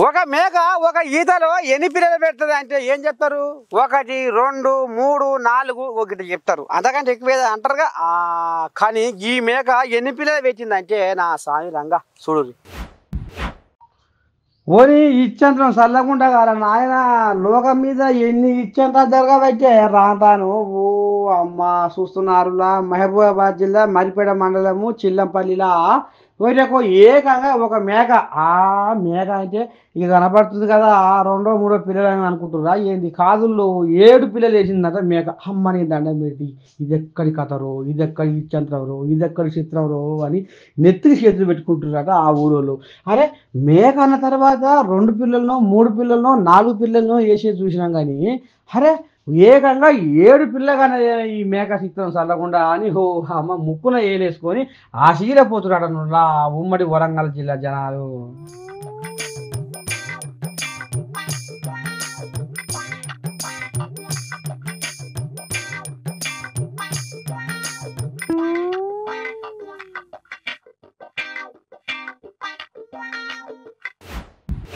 ఒక మేక ఒక ఈతలో ఎన్ని పిల్లలు పెడుతుంది అంటే ఏం చెప్తారు? 1 2 3 4 ఒకటి చెప్తారు, అంతకంటే ఎక్కువ అంటారుగా. కానీ ఈ మేక ఎన్ని పిల్లలు పెట్టిందంటే నా స్వామి రంగా చూడు. ఓని ఇచ్చంత్రం చల్లకుండా కాదు నాయన, లోకం మీద ఎన్ని ఇచ్చంతా జరగబట్టే రాను. ఓ అమ్మ చూస్తున్నారులా, మహబూబాబాద్ జిల్లా మరిపేడ మండలము చిల్లంపల్లిలా వీళ్ళకు ఏకంగా ఒక మేక. ఆ మేక అంటే ఇక కనపడుతుంది కదా, 2 3 పిల్లలు అని అనుకుంటున్నా. ఏంది కాదుల్లో 7 పిల్లలు వేసిందట మేక. అమ్మని దండం పెట్టి ఇది ఎక్కడి కథరో, ఇది ఎక్కడి ఇచ్చంత్రవరో, ఇది ఎక్కడి చిత్రంరో అని నెత్తికి చేతులు పెట్టుకుంటున్నారట ఆ ఊరోళ్ళు. అరే మేక అన్న తర్వాత 2 పిల్లలను 3 పిల్లలను 4 పిల్లలను వేసి చూసినాం కానీ, అరే ఏకంగా 7 పిల్లగానే ఈ మేక చిత్రం చల్లకుండా అని హో అమ్మ ముక్కున ఏలేసుకొని ఆ పోతున్నాడు ఉమ్మడి వరంగల్ జిల్లా జనాలు.